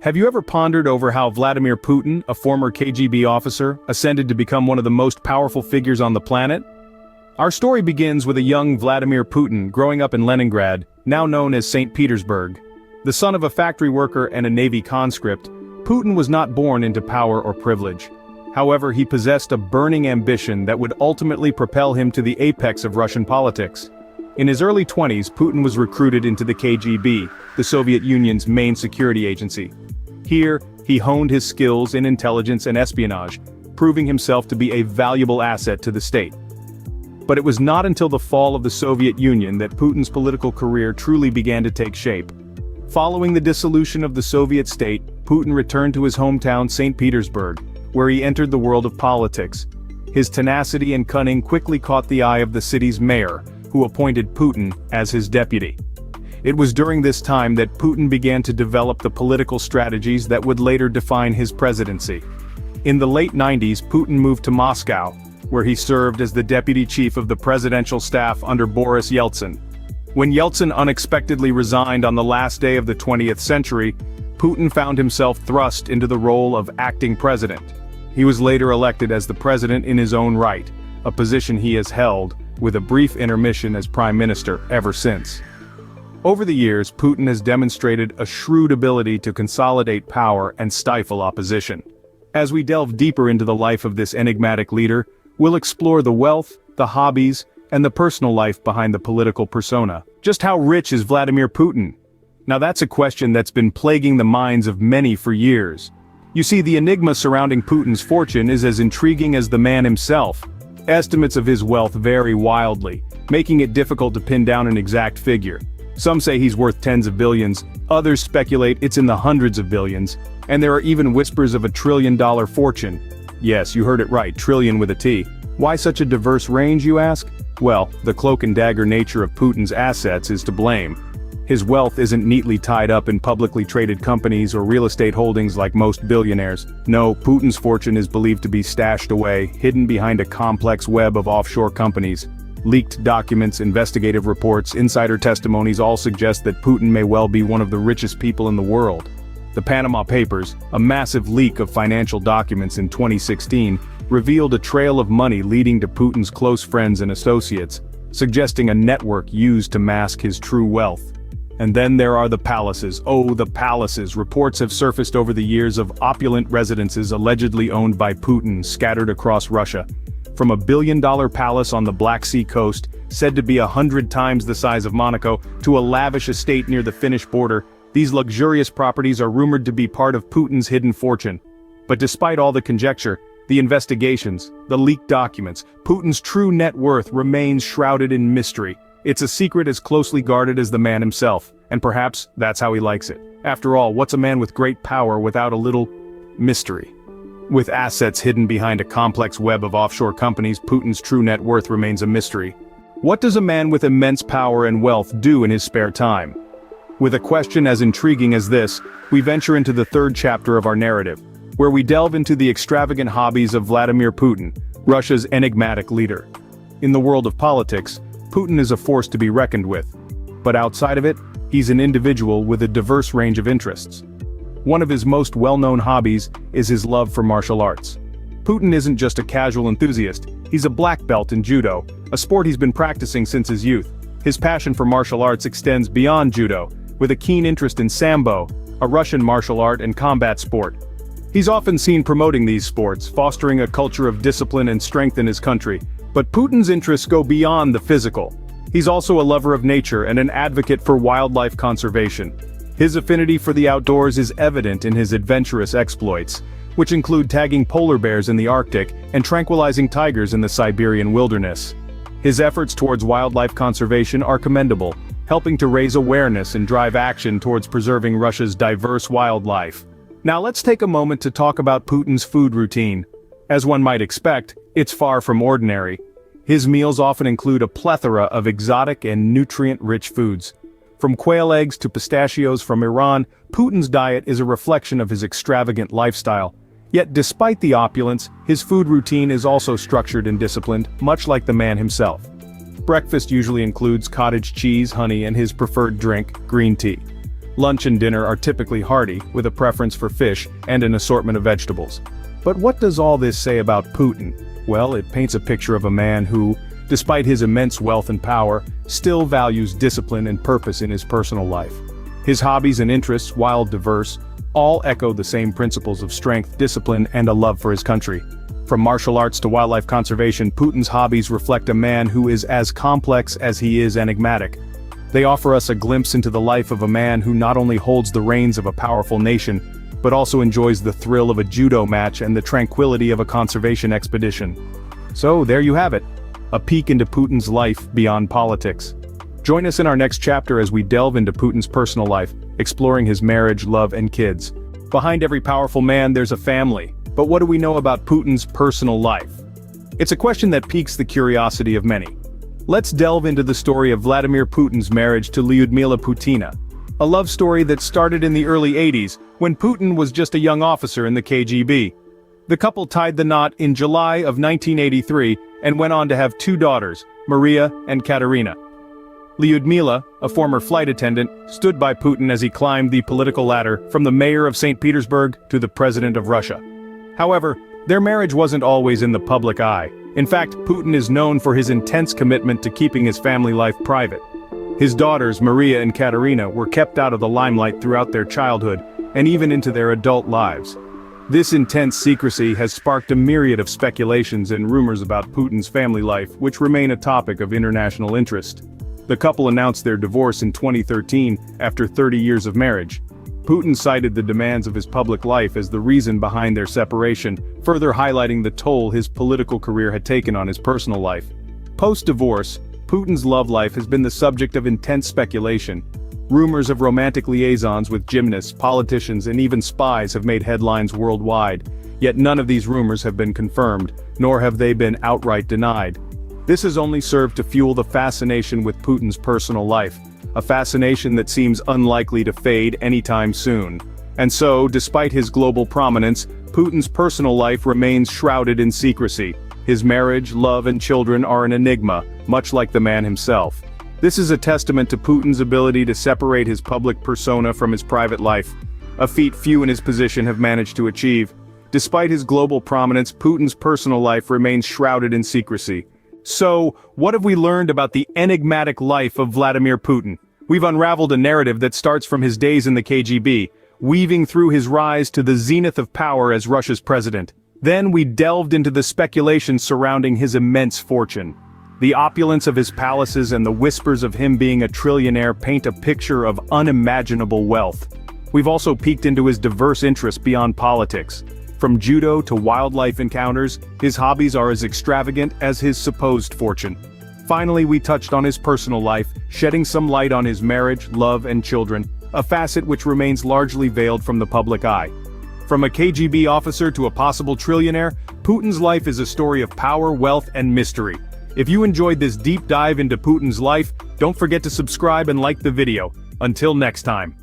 Have you ever pondered over how Vladimir Putin, a former KGB officer, ascended to become one of the most powerful figures on the planet? Our story begins with a young Vladimir Putin growing up in Leningrad, now known as St. Petersburg. The son of a factory worker and a Navy conscript, Putin was not born into power or privilege. However, he possessed a burning ambition that would ultimately propel him to the apex of Russian politics. In his early 20s, Putin was recruited into the KGB, the Soviet Union's main security agency. Here, he honed his skills in intelligence and espionage, proving himself to be a valuable asset to the state. But it was not until the fall of the Soviet Union that Putin's political career truly began to take shape. Following the dissolution of the Soviet state, Putin returned to his hometown St. Petersburg, where he entered the world of politics. His tenacity and cunning quickly caught the eye of the city's mayor, who appointed Putin as his deputy. It was during this time that Putin began to develop the political strategies that would later define his presidency. In the late 90s, Putin moved to Moscow, where he served as the deputy chief of the presidential staff under Boris Yeltsin. When Yeltsin unexpectedly resigned on the last day of the 20th century, Putin found himself thrust into the role of acting president. He was later elected as the president in his own right, a position he has held, with a brief intermission as prime minister, ever since. Over the years, Putin has demonstrated a shrewd ability to consolidate power and stifle opposition. As we delve deeper into the life of this enigmatic leader, we'll explore the wealth, the hobbies, and the personal life behind the political persona. Just how rich is Vladimir Putin? Now that's a question that's been plaguing the minds of many for years. You see, the enigma surrounding Putin's fortune is as intriguing as the man himself. Estimates of his wealth vary wildly, making it difficult to pin down an exact figure. Some say he's worth tens of billions, others speculate it's in the hundreds of billions, and there are even whispers of $1 trillion fortune. Yes, you heard it right, trillion with a T. Why such a diverse range, you ask? Well, the cloak and dagger nature of Putin's assets is to blame. His wealth isn't neatly tied up in publicly traded companies or real estate holdings like most billionaires. No, Putin's fortune is believed to be stashed away, hidden behind a complex web of offshore companies. Leaked documents, investigative reports, insider testimonies all suggest that Putin may well be one of the richest people in the world. The Panama Papers, a massive leak of financial documents in 2016, revealed a trail of money leading to Putin's close friends and associates, suggesting a network used to mask his true wealth. And then there are the palaces. Oh, the palaces. Reports have surfaced over the years of opulent residences allegedly owned by Putin scattered across Russia. From a billion-dollar palace on the Black Sea coast, said to be 100 times the size of Monaco, to a lavish estate near the Finnish border, these luxurious properties are rumored to be part of Putin's hidden fortune. But despite all the conjecture, the investigations, the leaked documents, Putin's true net worth remains shrouded in mystery. It's a secret as closely guarded as the man himself, and perhaps that's how he likes it. After all, what's a man with great power without a little mystery? With assets hidden behind a complex web of offshore companies, Putin's true net worth remains a mystery. What does a man with immense power and wealth do in his spare time? With a question as intriguing as this, we venture into the third chapter of our narrative, where we delve into the extravagant hobbies of Vladimir Putin, Russia's enigmatic leader. In the world of politics, Putin is a force to be reckoned with. But outside of it, he's an individual with a diverse range of interests. One of his most well-known hobbies is his love for martial arts. Putin isn't just a casual enthusiast, he's a black belt in judo, a sport he's been practicing since his youth. His passion for martial arts extends beyond judo, with a keen interest in sambo, a Russian martial art and combat sport. He's often seen promoting these sports, fostering a culture of discipline and strength in his country. But Putin's interests go beyond the physical. He's also a lover of nature and an advocate for wildlife conservation. His affinity for the outdoors is evident in his adventurous exploits, which include tagging polar bears in the Arctic and tranquilizing tigers in the Siberian wilderness. His efforts towards wildlife conservation are commendable, helping to raise awareness and drive action towards preserving Russia's diverse wildlife. Now let's take a moment to talk about Putin's food routine. As one might expect, it's far from ordinary. His meals often include a plethora of exotic and nutrient-rich foods. From quail eggs to pistachios from Iran, Putin's diet is a reflection of his extravagant lifestyle. Yet despite the opulence, his food routine is also structured and disciplined, much like the man himself. Breakfast usually includes cottage cheese, honey, and his preferred drink, green tea. Lunch and dinner are typically hearty, with a preference for fish and an assortment of vegetables. But what does all this say about Putin? Well, it paints a picture of a man who, despite his immense wealth and power, still values discipline and purpose in his personal life. His hobbies and interests, while diverse, all echo the same principles of strength, discipline, and a love for his country. From martial arts to wildlife conservation, Putin's hobbies reflect a man who is as complex as he is enigmatic. They offer us a glimpse into the life of a man who not only holds the reins of a powerful nation, but also enjoys the thrill of a judo match and the tranquility of a conservation expedition. So there you have it, a peek into Putin's life beyond politics. Join us in our next chapter as we delve into Putin's personal life, exploring his marriage, love, and kids. Behind every powerful man there's a family, but what do we know about Putin's personal life? It's a question that piques the curiosity of many. Let's delve into the story of Vladimir Putin's marriage to Lyudmila Putina, a love story that started in the early 80s, when Putin was just a young officer in the KGB. The couple tied the knot in July of 1983 and went on to have 2 daughters, Maria and Katerina. Lyudmila, a former flight attendant, stood by Putin as he climbed the political ladder from the mayor of St. Petersburg to the president of Russia. However, their marriage wasn't always in the public eye. In fact, Putin is known for his intense commitment to keeping his family life private. His daughters, Maria and Katerina, were kept out of the limelight throughout their childhood, and even into their adult lives. This intense secrecy has sparked a myriad of speculations and rumors about Putin's family life, which remain a topic of international interest. The couple announced their divorce in 2013, after 30 years of marriage. Putin cited the demands of his public life as the reason behind their separation, further highlighting the toll his political career had taken on his personal life. Post-divorce, Putin's love life has been the subject of intense speculation. Rumors of romantic liaisons with gymnasts, politicians, and even spies have made headlines worldwide, yet none of these rumors have been confirmed, nor have they been outright denied. This has only served to fuel the fascination with Putin's personal life, a fascination that seems unlikely to fade anytime soon. And so, despite his global prominence, Putin's personal life remains shrouded in secrecy. His marriage, love, and children are an enigma, much like the man himself. This is a testament to Putin's ability to separate his public persona from his private life, a feat few in his position have managed to achieve. Despite his global prominence, Putin's personal life remains shrouded in secrecy. So, what have we learned about the enigmatic life of Vladimir Putin? We've unraveled a narrative that starts from his days in the KGB, weaving through his rise to the zenith of power as Russia's president. Then we delved into the speculation surrounding his immense fortune. The opulence of his palaces and the whispers of him being a trillionaire paint a picture of unimaginable wealth. We've also peeked into his diverse interests beyond politics. From judo to wildlife encounters, his hobbies are as extravagant as his supposed fortune. Finally, we touched on his personal life, shedding some light on his marriage, love, and children, a facet which remains largely veiled from the public eye. From a KGB officer to a possible trillionaire, Putin's life is a story of power, wealth, and mystery. If you enjoyed this deep dive into Putin's life, don't forget to subscribe and like the video. Until next time.